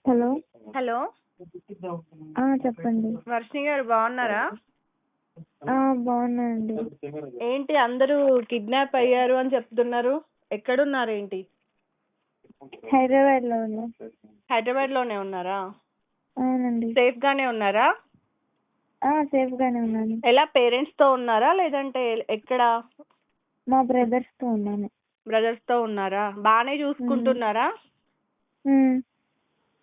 Hello. Hello చెప్పండి. వర్షిణి గారు బాగున్నారా? బాగున్నానండి. ఏంటి అందరూ కిడ్నాప్ అయ్యారు అని చెప్తున్నారు, ఎక్కడున్నారు ఏంటి? హైదరాబాద్లో ఉన్నా. హైదరాబాద్ లోనే ఉన్నారా? అవునండి. సేఫ్ గానే ఉన్నారా? సేఫ్ గానే ఉన్నాను. ఎలా, పేరెంట్స్ తో ఉన్నారా లేదంటే ఎక్కడ? మా బ్రదర్స్ తో ఉన్నాను. బ్రదర్స్ తో ఉన్నారా? బానే చూసుకుంటున్నారా?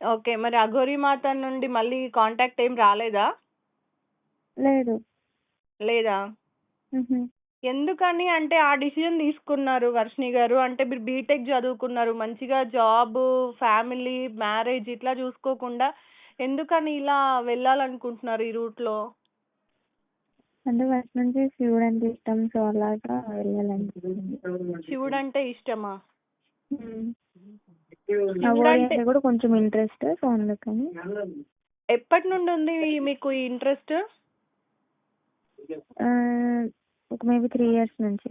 ఓకే, మరి అఘోరి మాత నుండి మళ్ళీ కాంటాక్ట్ ఏం రాలేదా? లేదు. లేదా? ఎందుకని అంటే ఆ డిసిజన్ తీసుకున్నారు వర్షిణి గారు? అంటే మీరు బీటెక్ చదువుకున్నారు, మంచిగా జాబ్, ఫ్యామిలీ, మ్యారేజ్ ఇట్లా చూసుకోకుండా ఎందుకని ఇలా వెళ్ళాలనుకుంటున్నారు ఈ రూట్ లో? అంటే ఫస్ట్ నుంచి శివుడు అంటే ఇష్టం, సో అలాగా వెళ్ళాలనుకుంటున్నాను. శివుడు అంటే ఇష్టమా? అఘోరి అంటే కూడా కొంచెం ఇంట్రెస్ట్, సో అందుకని. ఎప్పటి నుండి ఉంది మీకు ఈ ఇంట్రెస్ట్? ఒక మేబీ 3 years నుంచి.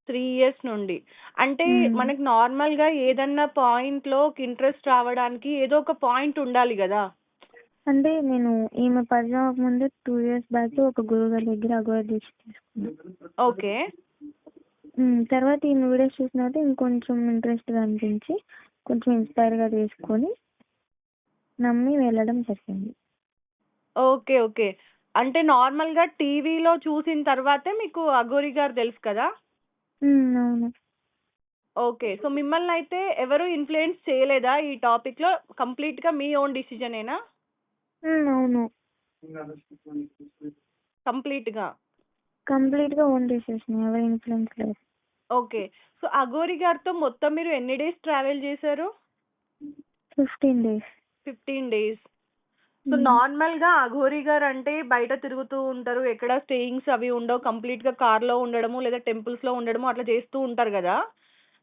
3 years నుండి. అంటే మనకి నార్మల్ గా ఏదన్నా పాయింట్ లో ఇంట్రెస్ట్ రావడానికి ఏదో ఒక పాయింట్ ఉండాలి కదా. అంటే నేను ఈమె పరిచయం ముందు 2 years బ్యాక్ ఒక గురువు గారి దగ్గర అఘోరి దీక్ష తీసుకున్నాను. ఓకే. తర్వాత ఈ వీడియోస్ చూసిన తర్వాత ఇంకొంచెం ఇంట్రెస్ట్గా అనిపించి కొంచెం ఇన్స్పైర్గా తీసుకొని నమ్మి వెళ్ళడం జరిగింది. Okay okay. అంటే నార్మల్ గా టీవీలో చూసిన తర్వాతే మీకు అఘోరి గారు తెలుసు కదా? అవును. ఓకే, సో మిమ్మల్ని అయితే ఎవరు ఇన్ఫ్లుయెన్స్ చేయలేదా ఈ టాపిక్ లో? కంప్లీట్ గా మీ ఓన్ డిసిజనేనా? అవును. కంప్లీట్ గా ఓన్ డిసిషన్, ఎవరు ఇన్ఫ్లుయెన్స్ లేదు. ఓకే, సో అఘోరి గారితో మొత్తం మీరు ఎన్ని డేస్ ట్రావెల్ చేశారు? 15 days. 15 days. సో నార్మల్ గా అఘోరి గారు అంటే బయట తిరుగుతూ ఉంటారు, ఎక్కడ స్టేయింగ్స్ అవి ఉండవు, కంప్లీట్ గా కార్ లో ఉండడము లేదా టెంపుల్స్ లో ఉండడము అట్లా చేస్తూ ఉంటారు కదా.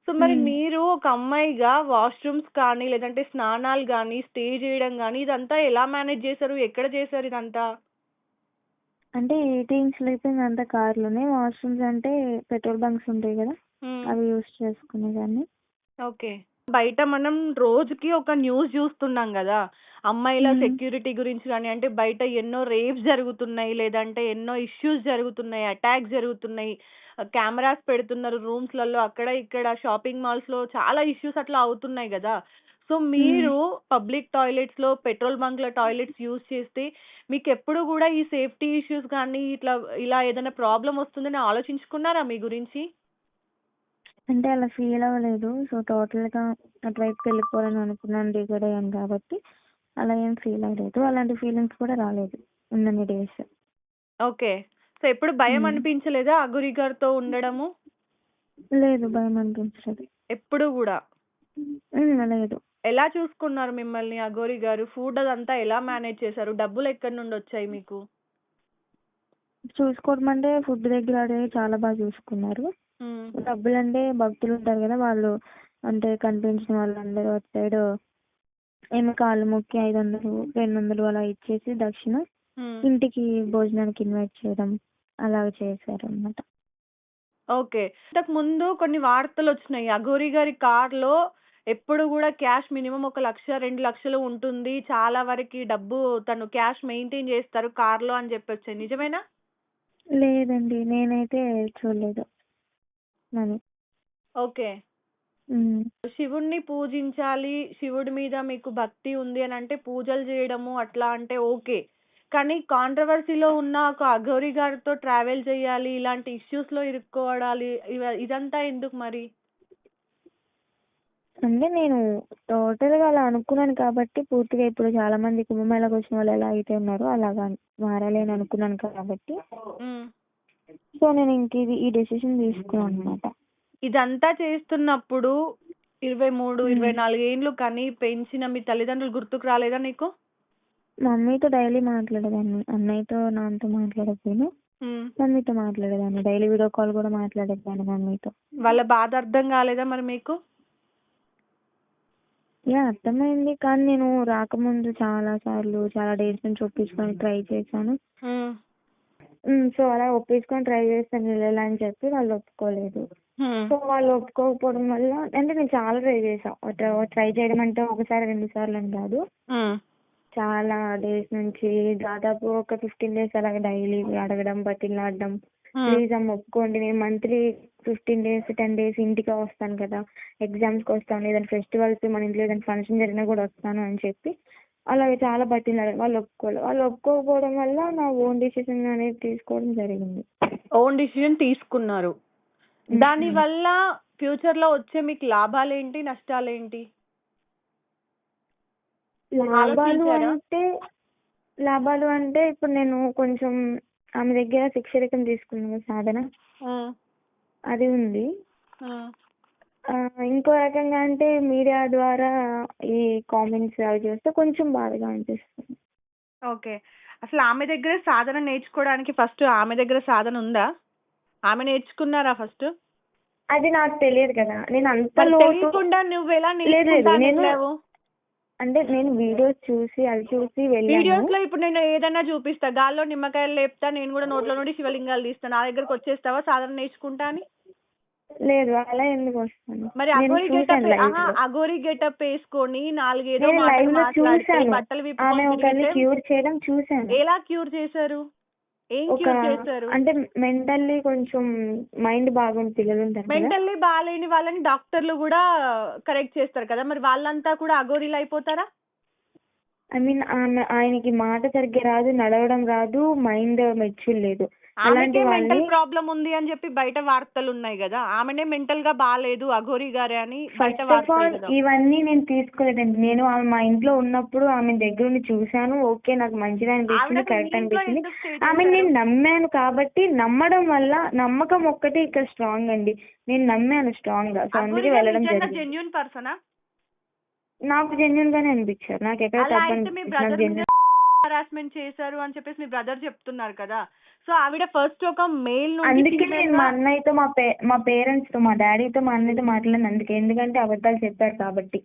సో మరి మీరు ఒక అమ్మాయిగా వాష్రూమ్స్ కానీ లేదంటే స్నానాలు కానీ స్టే చేయడం కానీ ఇదంతా ఎలా మేనేజ్ చేశారు, ఎక్కడ చేశారు ఇదంతా? అంటే 18 స్లీపింగ్ అంతా కార్లోనే, వాష్రూమ్స్ అంటే పెట్రోల్ బంక్స్ ఉంటాయి కదా, అవి యూస్ చేసుకునేదాన్ని. ఓకే. బయట మనం రోజుకి ఒక న్యూస్ చూస్తున్నాం కదా, అమ్మాయిల సెక్యూరిటీ గురించి కానీ, అంటే బయట ఎన్నో రేప్స్ జరుగుతున్నాయి, లేదంటే ఎన్నో ఇష్యూస్ జరుగుతున్నాయి, అటాక్స్ జరుగుతున్నాయి, కెమెరాస్ పెడుతున్నారు రూమ్స్ లలో, అక్కడ ఇక్కడ షాపింగ్ మాల్స్ లో చాలా ఇష్యూస్ అట్లా అవుతున్నాయి కదా. సో మీరు పబ్లిక్ టాయిలెట్స్ లో, పెట్రోల్ బంక్ లో టాయిలెట్స్ యూజ్ చేస్తే మీకు ఎప్పుడు కూడా ఈ సేఫ్టీ ఇష్యూస్ కానీ ఇట్లా ఇలా ఏదైనా ప్రాబ్లం వస్తుందని ఆలోచించుకున్నారా మీ గురించి? అంటే అలా ఫీల్ అవ్వలేదు. సో టోటల్గా అటువైపుకి వెళ్ళిపోవాలని అనుకున్నాను, డిగ్రేడ్ అయ్యాను కాబట్టి అలా ఏం ఫీల్ అవ్వలేదు. అలాంటి ఫీలింగ్స్ కూడా రాలేదు ఉన్నన్ని డేస్. ఓకే, సో ఎప్పుడు భయం అనిపించలేదా అఘోరి గారితో ఉండడము? లేదు, భయం అనిపించలేదు ఎప్పుడు కూడా. లేదు. ఎలా చూసుకున్నారు మిమ్మల్ని అఘోరి గారు? ఫుడ్ అదంతా ఎలా మేనేజ్ చేశారు? డబ్బులు ఎక్కడి నుండి వచ్చాయి మీకు? చూసుకోవడం అంటే ఫుడ్ దగ్గర అడిగి చాలా బాగా చూసుకున్నారు. డబ్బులు అంటే భక్తులు ఉంటారు కదా, వాళ్ళు అంటే కనిపించిన వాళ్ళందరూ అటు సైడ్ ఏమి కాళ్ళు మొక్కి 500 200 అలా ఇచ్చేసి దక్షిణ ఇంటికి భోజనానికి ఇన్వైట్ చేయడం అలా చేశారు అన్నమాట. ఓకే, ఇంతకు ముందు కొన్ని వార్తలు వచ్చినాయి, అఘోరి గారి కార్ లో ఎప్పుడు కూడా క్యాష్ మినిమం 1,00,000 2,00,000 ఉంటుంది, చాలా వరకు డబ్బు తను క్యాష్ మెయింటైన్ చేస్తారు కార్ లో అని చెప్పొచ్చు, నిజమేనా? లేదండి, నేనైతే చూడలేదు. ఓకే. శివుణ్ణి పూజించాలి, శివుడి మీద మీకు భక్తి ఉంది అని అంటే పూజలు చేయడము అట్లా అంటే ఓకే, కానీ కాంట్రవర్సీలో ఉన్న ఒక అఘోరి గారితో ట్రావెల్ చేయాలి, ఇలాంటి ఇష్యూస్ లో ఇరుక్కోవడాలి, ఇదంతా ఎందుకు మరి? అంటే నేను టోటల్ గా అలా అనుకున్నాను కాబట్టి, పూర్తిగా ఇప్పుడు చాలా మంది కుంభమేళకు వచ్చిన వాళ్ళు ఎలా అయితే ఉన్నారో అలాగా మారాలి అని అనుకున్నాను కాబట్టి, సో నేను ఇంక ఈ డెసిషన్ తీసుకున్నాను అనమాట. ఇదంతా చేస్తున్నప్పుడు 23, 24 ఏండ్లు కానీ పెంచిన మీ తల్లిదండ్రులు గుర్తుకు రాలేదా నీకు? మమ్మీతో డైలీ మాట్లాడేదాన్ని, అన్నయ్యతో నాన్నతో మాట్లాడకపోయినా మమ్మీతో మాట్లాడేదాన్ని, డైలీ వీడియో కాల్ కూడా మాట్లాడేదాన్ని మమ్మీతో. వాళ్ళ బాధ అర్థం కాలేదా మరి మీకు? అర్థమైంది, కానీ నేను రాకముందు చాలా సార్లు చాలా డేస్ నుంచి ఒప్పించుకొని ట్రై చేశాను. సో అలా ఒప్పించుకొని ట్రై చేస్తాను వెళ్ళాలని చెప్పి వాళ్ళు ఒప్పుకోలేదు. హ్మ్. సో వాళ్ళు ఒప్పుకోకపోవడం వల్ల అంటే నేను చాలా ట్రై చేసా. ట్రై చేయడం అంటే ఒకసారి 2 సార్లు అని కాదు. హ్మ్. చాలా డేస్ నుంచి దాదాపు ఒక 15 డేస్ అలాగే డైలీ అడగడం, బతిమలాడడం. హ్మ్. ప్లీజ్ అమ్మ ఒప్పుకోండి, నేను మంత్లీ 15 డేస్ 10 డేస్ ఇంటికి వస్తాను కదా, ఎగ్జామ్స్కి వస్తాను, ఏదైనా ఫెస్టివల్స్ మన ఇంట్లో ఏదైనా ఫంక్షన్ జరిగినా కూడా వస్తాను అని చెప్పి అలాగే చాలా బతిమలాడారు. వాళ్ళు ఒప్పుకోలేదు. వాళ్ళు ఒప్పుకోకపోవడం వల్ల నా ఓన్ డిసిషన్ అనేది తీసుకోవడం జరిగింది. ఓన్ డిసిజన్ తీసుకున్నారు. దాని వల్ల ఫ్యూచర్ లో వచ్చే మీకు లాభాలేంటి, నష్టాలేంటి? లాభాలు అంటే ఇప్పుడు నేను కొంచెం ఆమె దగ్గర శిక్షరికం తీసుకున్నాను, సాధన అది ఉంది. ఇంకో రకంగా అంటే మీడియా ద్వారా ఈ కామెంట్స్ అవి చూస్తే కొంచెం బాధగా అనిపిస్తుంది. ఓకే. అసలు ఆమె దగ్గర సాధన నేర్చుకోవడానికి ఫస్ట్ ఆమె దగ్గర సాధన ఉందా? ఆమె నేర్చుకున్నారా ఫస్ట్? అది నాకు తెలియదు కదా, నేను అంత తెలియకుండా నువ్వు ఎలా నేర్చుకుంటావు? అంటే నేను వీడియోస్ చూసి వెళ్ళాను. వీడియోస్ లో ఇప్పుడు నేను ఏదైనా చూపిస్తా, గాల్లో నిమ్మకాయలు లేపుతా, నేను కూడా నోట్లో నుండి శివలింగాలు తీస్తా, నా దగ్గరకు వచ్చేస్తావా సాధన నేర్చుకుంటా అని? లేదు, అలా ఎందుకు వస్తాను? మరి అఘోరి గెటప్ వేసుకొని 4 ఏదో బట్టలు విప్పుకొని క్యూర్ చేయడం చూసాను. ఎలా క్యూర్ చేశారు? ఏం క్యూర్ చేశారు? అంటే మెంటల్లీ కొంచెం మైండ్ బాగుంది పిల్లలు ఉంటారు. మెంటల్లీ బాగాలేని వాళ్ళని డాక్టర్లు కూడా కరెక్ట్ చేస్తారు కదా, మరి వాళ్ళంతా కూడా అఘోరీలు అయిపోతారా? ఐ మీన్ ఆయనకి మాట సరిగ్గా రాదు, నడవడం రాదు, మైండ్ మెచ్యూర్ లేదు. అలాంటి మెంటల్ ప్రాబ్లం ఉంది అని చెప్పి బయట వార్తలు ఉన్నాయి కదా, ఆమెనే మెంటల్ గా బాగాలేదు అఘోరి గారే అని బయట వార్తలు. ఇవన్నీ నేను తీసుకోలేదండి. నేను ఆమె మా ఇంట్లో ఉన్నప్పుడు ఆమె దగ్గర ఉండి చూశాను. ఓకే, నాకు మంచిగా అనిపించింది, కరెక్ట్ అనిపించింది. ఆమె నేను నమ్మాను కాబట్టి, నమ్మడం వల్ల నమ్మకం ఒక్కటే ఇక్కడ స్ట్రాంగ్ అండి. నేను నమ్మాను స్ట్రాంగ్ గా, సో అందుకే వెళ్ళడం జరిగింది. జెన్యూన్ పర్సనా? నాకు జెన్యూన్ గానే అనిపించారు. నాకు ఎక్కడ తప్పని హరాస్మెంట్ చేశారు అని చెప్పేసి మీ బ్రదర్ చెప్తున్నారు కదా, సో ఆవిడ ఫస్ట్ ఒక మెయిల్ అందుకే నేను మా అన్నయ్యతో మా పేరెంట్స్ తో, మా డాడీతో, మా అన్నయ్యతో మాట్లాడాను. అందుకే, ఎందుకంటే అబద్ధాలు చెప్పారు కాబట్టి.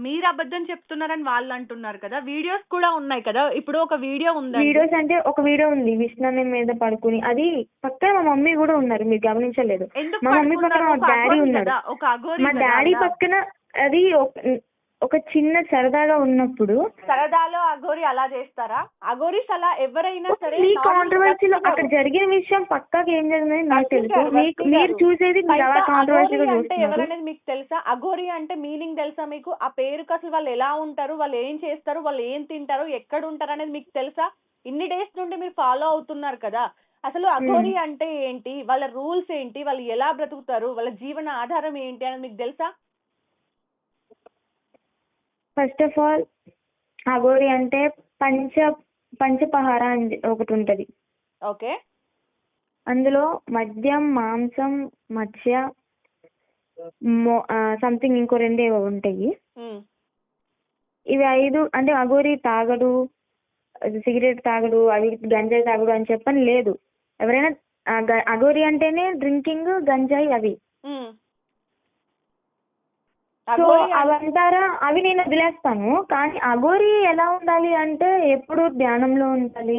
మీరు అబద్ధం చెప్తున్నారని వాళ్ళు అంటున్నారు కదా, వీడియోస్ కూడా ఉన్నాయి కదా. ఇప్పుడు ఒక వీడియో ఉంది. వీడియోస్ అంటే ఒక వీడియో ఉంది విష్ణు మీద పడుకుని, అది పక్కన మా మమ్మీ కూడా ఉన్నారు, మీరు గమనించలేదు. మా మమ్మీ పక్కన మా డాడీ ఉన్నారు. మా డాడీ పక్కన అది ఒక చిన్న సరదాగా ఉన్నప్పుడు. సరదాలో అఘోరి అలా చేస్తారా? అఘోరీస్ అలా ఎవరైనా సరే. ఈ కాంట్రవర్సీలో అక్కడ జరిగిన విషయం పక్కాగా ఏం జరిగింది నాకు తెలుసు. మీరు చూసేది కాంట్రవర్సీగా చూస్తున్నారు. ఎవరనేది మీకు తెలుసా? అఘోరి అంటే మీనింగ్ తెలుసా మీకు? ఆ పేరుకి అసలు వాళ్ళు ఎలా ఉంటారు, వాళ్ళు ఏం చేస్తారు, వాళ్ళు ఏం తింటారు, ఎక్కడ ఉంటారు అనేది మీకు తెలుసా? ఇన్ని డేస్ నుండి మీరు ఫాలో అవుతున్నారు కదా, అసలు అఘోరి అంటే ఏంటి, వాళ్ళ రూల్స్ ఏంటి, వాళ్ళు ఎలా బ్రతుకుతారు, వాళ్ళ జీవన ఆధారం ఏంటి అనేది మీకు తెలుసా? ఫస్ట్ ఆఫ్ ఆల్ అఘోరి అంటే పంచపహార అని ఒకటి ఉంటది. ఓకే. అందులో మద్యం, మాంసం, మత్స్య, సంథింగ్ ఇంకో 2 ఏవో ఉంటాయి. ఇవి 5 అంటే అఘోరి తాగడు, సిగరెట్ తాగడు, అవి గంజాయి తాగడు అని చెప్పని లేదు. ఎవరైనా అఘోరి అంటేనే డ్రింకింగ్, గంజాయి అవి. సో అవంటారా, అవి నేను వదిలేస్తాను. కానీ అఘోరి ఎలా ఉండాలి అంటే ఎప్పుడు ధ్యానంలో ఉండాలి,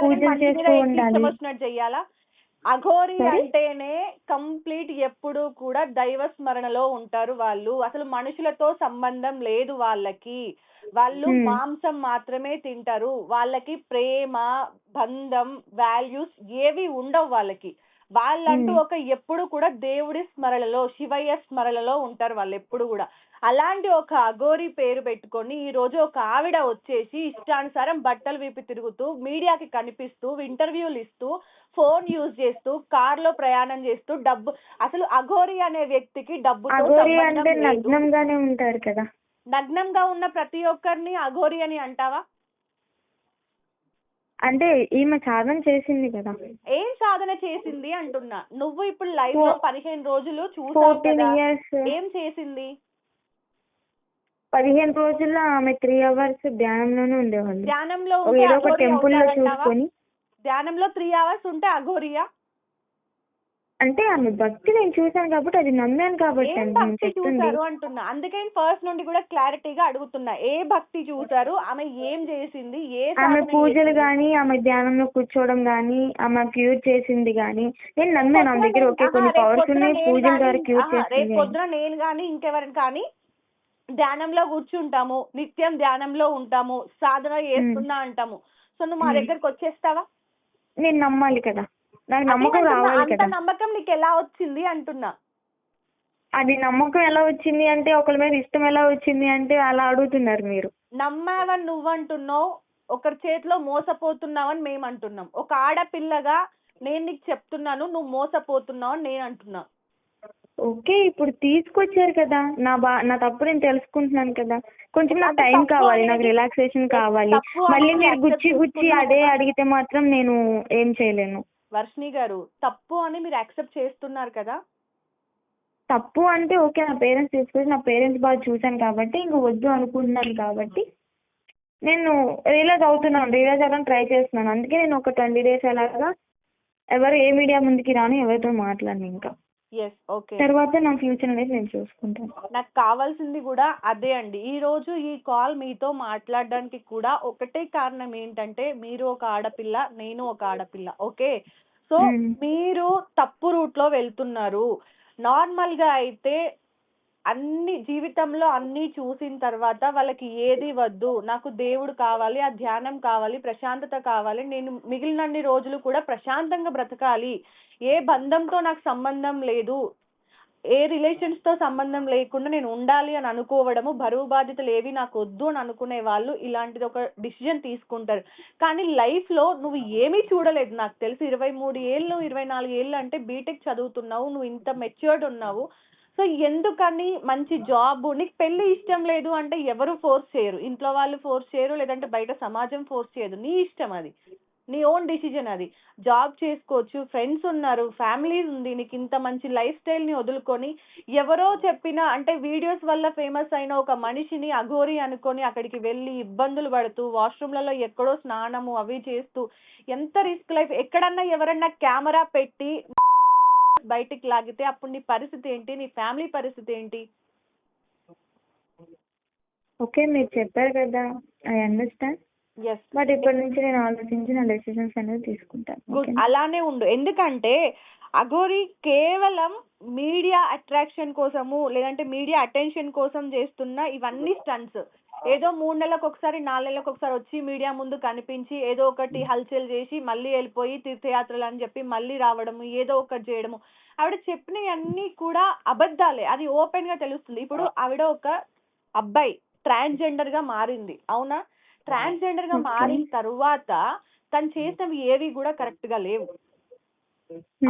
పూజలు చేస్తూ ఉండాలి. చెయ్యాలా? అఘోరి అంటేనే కంప్లీట్ ఎప్పుడు కూడా దైవ స్మరణలో ఉంటారు వాళ్ళు. అసలు మనుషులతో సంబంధం లేదు వాళ్ళకి. వాళ్ళు మాంసం మాత్రమే తింటారు. వాళ్ళకి ప్రేమ, బంధం, వాల్యూస్ ఏవి ఉండవు వాళ్ళకి. వాళ్ళంటూ ఒక ఎప్పుడు కూడా దేవుడి స్మరణలో, శివయ్య స్మరణలో ఉంటారు వాళ్ళు ఎప్పుడు కూడా. అలాంటి ఒక అఘోరి పేరు పెట్టుకొని ఈ రోజు ఒక ఆవిడ వచ్చేసి ఇష్టానుసారం బట్టలు విప్పి తిరుగుతూ, మీడియాకి కనిపిస్తూ, ఇంటర్వ్యూలు ఇస్తూ, ఫోన్ యూజ్ చేస్తూ, కార్ లో ప్రయాణం చేస్తూ, డబ్బు, అసలు అఘోరి అనే వ్యక్తికి డబ్బుతో సంబంధం లేదు. నగ్నంగానే ఉంటారు కదా. నగ్నంగా ఉన్న ప్రతి ఒక్కరిని అఘోరి అని అంటావా? అంటే ఈమె సాధన చేసింది కదా. ఏం సాధన చేసింది అంటున్నా. నువ్వు ఇప్పుడు లైవ్ లో 15 రోజులు చూసావు కదా, ఏం చేసింది? 15 రోజుల్లో ఆమె 3 అవర్స్ ధ్యానంలోనే ఉండేవాళ్ళు. ధ్యానంలో ఏదో ఒక టెంపుల్ లో చూసుకొని. ధ్యానంలో 3 అవర్స్ ఉంటే అఘోరియా? అంటే ఆమె భక్తి నేను చూసాను కాబట్టి అది నమ్మాను కాబట్టి ఏం అండి నేను భక్తి చెప్తుంది. చూసారు అంటున్నా. అందుకే ఫస్ట్ నుండి కూడా క్లారిటీగా అడుగుతున్నా. ఏ భక్తి చూసారు, ఆమె ఏం చేసింది, ఏ ఆమె సాధన పూజలు చేసింది? గాని, ఆమె ధ్యానంలో కూర్చోవడం గాని, ఆమె క్యూర్ చేసింది గాని నేను నమ్మాను. ఆమె దగ్గర ఓకే కొన్ని పవర్స్ ఉన్నాయి, పూజల ద్వారా క్యూర్ రేపు చేస్తుంది. పొద్దున నేను కానీ ఇంకెవరిని కానీ ధ్యానంలో కూర్చుంటాము, నిత్యం ధ్యానంలో ఉంటాము, సాధన చేస్తున్నా అంటాము. సో నువ్వు మా దగ్గరకు వచ్చేస్తావా? నేను నమ్మాలి కదా, నాకు అదే నమ్మకం అంటున్నా, రావాలి అంత కదా. నమ్మకం నీకు ఎలా వచ్చింది అంటున్నా. అది నమ్మకం ఎలా వచ్చింది అంటే, ఒకరి మీద ఇష్టం ఎలా వచ్చింది అంటే అలా అడుగుతున్నారు మీరు. నమ్మావని నువ్వంటున్నావు, ఒకరి చేతిలో మోసపోతున్నావని మేము అంటున్నాం. ఒక ఆడపిల్లగా నేను నీకు చెప్తున్నాను, నువ్వు మోసపోతున్నావు అని నేను అంటున్నా. ఓకే, ఇప్పుడు తీసుకొచ్చారు కదా, నా తప్పు నేను తెలుసుకుంటున్నాను కదా. కొంచెం నాకు అది టైం తప్పు కావాలి, అనేది నాకు రిలాక్సేషన్ కావాలి. తప్పు మళ్ళీ అనేది మీరు accept గుచ్చి చేసుకున్నావు అదే కదా. అడిగితే మాత్రం నేను ఏం చేయలేను. వర్షిణి గారు, తప్పు అని మీరు యాక్సెప్ట్ చేస్తున్నారు కదా. తప్పు అంటే ఓకే, నా పేరెంట్స్ తీసుకొచ్చి నా పేరెంట్స్ బాగా చూశాను కాబట్టి ఇంక వద్దు అనుకుంటున్నాను కాబట్టి నేను రియలైజ్ అవ్వడానికి ట్రై చేస్తున్నాను. అందుకే నేను ఒక 20 days అలాగా ఏ మీడియా ముందుకి రాను, ఎవరితో మాట్లాడను. ఇంకా ఎస్, ఓకే. తర్వాత నా ఫ్యూచర్ అనేది నేను చూసుకుంటాను. నాకు కావాల్సింది కూడా అదే అండి. ఈ రోజు ఈ కాల్ మీతో మాట్లాడడానికి కూడా ఒకటే కారణం ఏంటంటే, మీరు ఒక ఆడపిల్ల, నేను ఒక ఆడపిల్ల. ఓకే, సో మీరు తప్పు రూట్ లో వెళ్తున్నారు. నార్మల్ గా అయితే అన్ని జీవితంలో అన్ని చూసిన తర్వాత వాళ్ళకి ఏది వద్దు, నాకు దేవుడు కావాలి, ఆ ధ్యానం కావాలి, ప్రశాంతత కావాలి, నేను మిగిలినన్ని రోజులు కూడా ప్రశాంతంగా బ్రతకాలి, ఏ బంధంతో నాకు సంబంధం లేదు, ఏ రిలేషన్స్ తో సంబంధం లేకుండా నేను ఉండాలి అని అనుకోవడము, బరువు బాధ్యతలు ఏవి నాకు వద్దు అని అనుకునే వాళ్ళు ఇలాంటిది ఒక డిసిజన్ తీసుకుంటారు. కానీ లైఫ్ లో నువ్వు ఏమీ చూడలేదు. నాకు తెలిసి 23 ఏళ్ళు 24 ఏళ్ళు అంటే బీటెక్ చదువుతున్నావు, నువ్వు ఇంత మెచ్యూర్డ్ ఉన్నావు. సో ఎందుకని మంచి జాబ్, నీకు పెళ్లి ఇష్టం లేదు అంటే ఎవరు ఫోర్స్ చేయరు, ఇంట్లో వాళ్ళు ఫోర్స్ చేయరు, లేదంటే బయట సమాజం ఫోర్స్ చేయదు, నీ ఇష్టం, అది నీ ఓన్ డిసిజన్. అది జాబ్ చేసుకోవచ్చు, ఫ్రెండ్స్ ఉన్నారు, ఫ్యామిలీ ఉంది, నీకు ఇంత మంచి లైఫ్ స్టైల్ ని వదులుకొని ఎవరో చెప్పిన అంటే వీడియోస్ వల్ల ఫేమస్ అయిన ఒక మనిషిని అఘోరి అనుకొని అక్కడికి వెళ్ళి ఇబ్బందులు పడుతూ వాష్రూమ్లలో ఎక్కడో స్నానము అవి చేస్తూ ఎంత రిస్క్ లైఫ్. ఎక్కడన్నా ఎవరన్నా కెమెరా పెట్టి బయటికి లాగితే అప్పుడు నీ పరిస్థితి ఏంటి, నీ ఫ్యామిలీ పరిస్థితి ఏంటి? ఓకే, మీరు చెప్పారు కదా, ఐ అండర్స్టాండ్. ఎస్, బట్ ఇప్పటి నుంచి నేను ఆలోచించి నా డెసిషన్స్ అనేది తీసుకుంటాను. గుడ్, అలానే ఉండు. ఎందుకంటే అఘోరి కేవలం మీడియా అట్రాక్షన్ కోసము, లేదంటే మీడియా అటెన్షన్ కోసం చేస్తున్న ఇవన్నీ స్టంట్స్. ఏదో 3 నెలలకు ఒకసారి 4 నెలలకు ఒకసారి వచ్చి మీడియా ముందు కనిపించి ఏదో ఒకటి హల్చల్ చేసి మళ్ళీ వెళ్ళిపోయి తీర్థయాత్రలు అని చెప్పి మళ్ళీ రావడము, ఏదో ఒకటి చేయడము. ఆవిడ చెప్పినవన్నీ కూడా అబద్ధాలే, అది ఓపెన్ గా తెలుస్తుంది. ఇప్పుడు ఆవిడ ఒక అబ్బాయి ట్రాన్స్జెండర్ గా మారింది, అవునా? ట్రాన్స్జెండర్ గా మారిన తరువాత తను చేసినవి ఏవి కూడా కరెక్ట్ గా లేవు,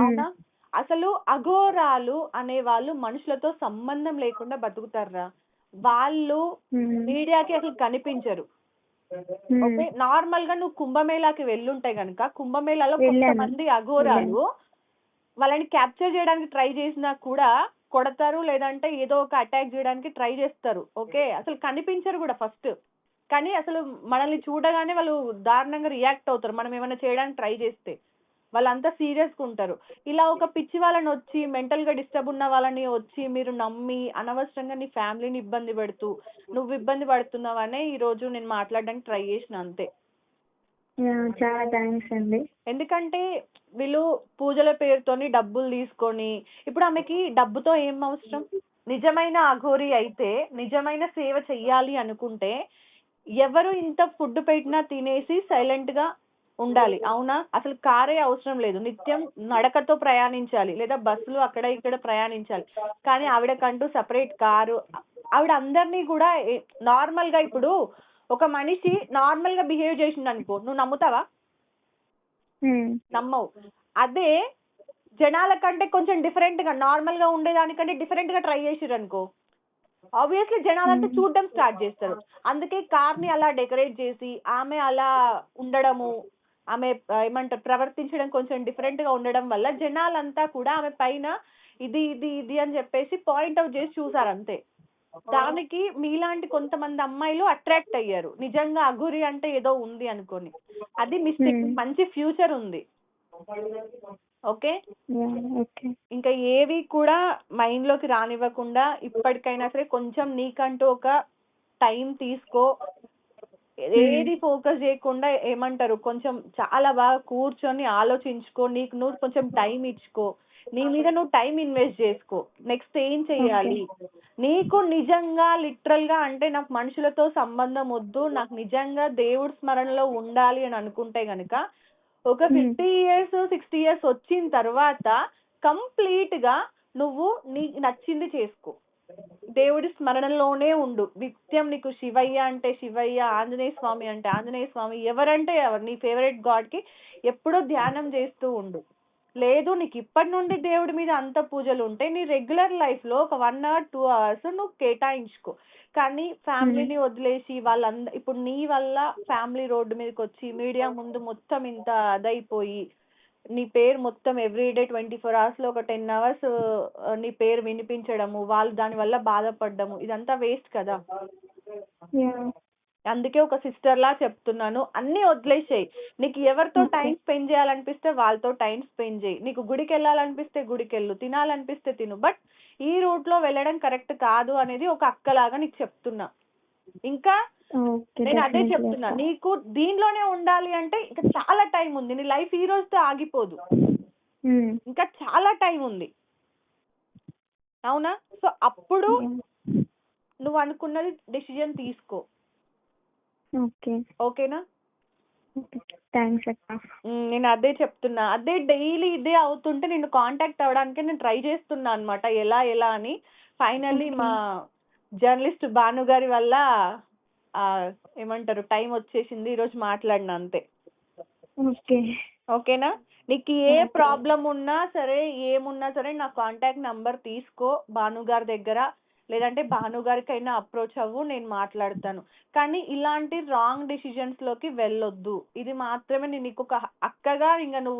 అవునా? అసలు అఘోరాలు అనే వాళ్ళు మనుషులతో సంబంధం లేకుండా బతుకుతారా? వాళ్ళు మీడియాకి అసలు కనిపించరు. ఓకే, నార్మల్ గా నువ్వు కుంభమేళాకి వెళ్ళుంటే గనుక కుంభమేళాలో కొంతమంది అఘోరాలు వాళ్ళని క్యాప్చర్ చేయడానికి ట్రై చేసినా కూడా కొడతారు, లేదంటే ఏదో ఒక అటాక్ చేయడానికి ట్రై చేస్తారు. ఓకే, అసలు కనిపించరు కూడా ఫస్ట్. కానీ అసలు మనల్ని చూడగానే వాళ్ళు దారుణంగా రియాక్ట్ అవుతారు మనం ఏమైనా చేయడానికి ట్రై చేస్తే. వాళ్ళంతా సీరియస్ గా ఉంటారు. ఇలా ఒక పిచ్చి వాళ్ళని వచ్చి, మెంటల్ గా డిస్టర్బ్ ఉన్న వాళ్ళని వచ్చి మీరు నమ్మి అనవసరంగా నీ ఫ్యామిలీని ఇబ్బంది పెడుతూ నువ్వు ఇబ్బంది పడుతున్నావనే ఈ రోజు నేను మాట్లాడడానికి ట్రై చేసిన, అంతే. చాలా థ్యాంక్స్ అండి. ఎందుకంటే వీళ్ళు పూజల పేరుతోని డబ్బులు తీసుకొని, ఇప్పుడు ఆమెకి డబ్బుతో ఏం అవసరం? నిజమైన అఘోరి అయితే, నిజమైన సేవ చెయ్యాలి అనుకుంటే ఎవరు ఇంత ఫుడ్ పెట్టినా తినేసి సైలెంట్ గా ఉండాలి, అవునా? అసలు కారే అవసరం లేదు, నిత్యం నడకతో ప్రయాణించాలి, లేదా బస్సులు అక్కడ ఇక్కడ ప్రయాణించాలి. కానీ ఆవిడకంటూ సపరేట్ కారు. ఆవిడ అందరినీ కూడా నార్మల్ గా, ఇప్పుడు ఒక మనిషి నార్మల్ గా బిహేవ్ చేసిండు అనుకో, నువ్వు నమ్ముతావా? నమ్మవు. అదే జనాల కంటే కొంచెం డిఫరెంట్ గా, నార్మల్ గా ఉండేదానికంటే డిఫరెంట్ గా ట్రై చేసిర్రు అనుకో, ఆబ్వియస్లీ జనాలంతా చూడడం స్టార్ట్ చేస్తారు. అందుకే కార్ ని అలా డెకరేట్ చేసి ఆమె అలా ఉండడము, ఆమె ఏమంటారు ప్రవర్తించడం కొంచెం డిఫరెంట్ గా ఉండడం వల్ల జనాలంతా కూడా ఆమె పైన ఇది ఇది ఇది అని చెప్పేసి పాయింట్ అవుట్ చేసి చూసారు, అంతే. దానికి మీలాంటి కొంతమంది అమ్మాయిలు అట్రాక్ట్ అయ్యారు, నిజంగా అఘోరి అంటే ఏదో ఉంది అనుకోని. అది మిస్టేక్. మంచి ఫ్యూచర్ ఉంది, ఓకే? ఓకే. ఇంకా ఏవి కూడా మైండ్‌లోకి రానివ్వకుండా ఇప్పటికైనా సరే కొంచెం నీకంటూ ఒక టైం తీసుకో. ఏది ఫోకస్ చేయకుండా ఏమంటారు కొంచెం చాలా బాగా కూర్చొని ఆలోచించుకో. నీకు నువ్వు కొంచెం టైం ఇచ్చుకో. నీ మీద నువ్వు టైం ఇన్వెస్ట్ చేసుకో. నెక్స్ట్ ఏం చెయ్యాలి? నీకు నిజంగా లిటరల్‌గా అంటే నాకు మనుషులతో సంబంధం వద్దు. నాకు నిజంగా దేవుడి స్మరణలో ఉండాలి అని అనుకుంటే గనక ఒక 50 ఇయర్స్, 60 ఇయర్స్ వచ్చిన తర్వాత కంప్లీట్‌గా నువ్వు నీకు నచ్చింది చేసుకో. దేవుడి స్మరణలోనే ఉండు. నిత్యం నీకు శివయ్య అంటే శివయ్య, ఆంజనేయ స్వామి అంటే ఆంజనేయ స్వామి, ఎవరంటే ఎవరు నీ ఫేవరెట్ గాడ్‌కి ఎప్పుడూ ధ్యానం చేస్తూ ఉండు. లేదు నీకు ఇప్పటి నుండి దేవుడి మీద అంత పూజలు ఉంటే నీ రెగ్యులర్ లైఫ్‌లో ఒక 1 అవర్, 2 అవర్స్ నువ్వు కేటాయించుకో. కానీ ఫ్యామిలీని వదిలేసి ఇప్పుడు నీ వల్ల ఫ్యామిలీ రోడ్డు మీదకొచ్చి మీడియా ముందు మొత్తం ఇంత అదైపోయి నీ పేరు మొత్తం ఎవ్రీడే 24 అవర్స్‌లో ఒక 10 అవర్స్ నీ పేరు వినిపించడము, వాళ్ళు దాని వల్ల బాధపడ్డము ఇదంతా వేస్ట్ కదా! యాహ్! అందుకే ఒక సిస్టర్‌లా చెప్తున్నాను. అన్నీ వదిలేసేయ్. నీకు ఎవరితో టైం స్పెండ్ చేయాలనిపిస్తే వాళ్ళతో టైం స్పెండ్ చెయ్యి. నీకు గుడికెళ్ళాలనిపిస్తే గుడికెళ్ళు. తినాలనిపిస్తే తిను. బట్ ఈ రూట్‌లో వెళ్ళడం కరెక్ట్ కాదు అనేది ఒక అక్కలాగా నీకు చెప్తున్నా. ఇంకా ఓకే. నేను అదే డెఫినెట్‌లీ చెప్తున్నా. అక్క. నీకు దీనిలోనే ఉండాలి అంటే ఇంకా చాలా టైం ఉంది. నీ లైఫ్ ఈ రోజుతో ఆగిపోదు. ఇంకా చాలా టైం ఉంది. అవునా? సో, అప్పుడు నువ్వు అనుకున్నది డెసిషన్ తీసుకో. ఓకే. ఓకేనా? థ్యాంక్స్ అక్క. నేను అదే చెప్తున్నా. అదే డైలీ ఇదే అవుతుంటే నిన్ను కాంటాక్ట్ అవ్వడానికి నేను ట్రై చేస్తున్నా అన్నమాట. ఎలా అని. ఫైనల్లీ మా జర్నలిస్ట్ భాను గారి వల్ల ఏమంటారు టైం వచ్చేసింది. ఈరోజు మాట్లాడినా అంతే. ఓకే. ఓకేనా? నీకు ఏ ప్రాబ్లం ఉన్నా సరే, ఏమున్నా సరే నా కాంటాక్ట్ నంబర్ తీసుకో భాను గారి దగ్గర. లేదంటే భాను గారికైనా అప్రోచ్ అవ్వు, నేను మాట్లాడతాను. కానీ ఇలాంటి రాంగ్ డెసిషన్స్ లోకి వెళ్ళొద్దు. ఇది మాత్రమే నేను నీకు ఒక అక్కగా ఇంక నువ్వు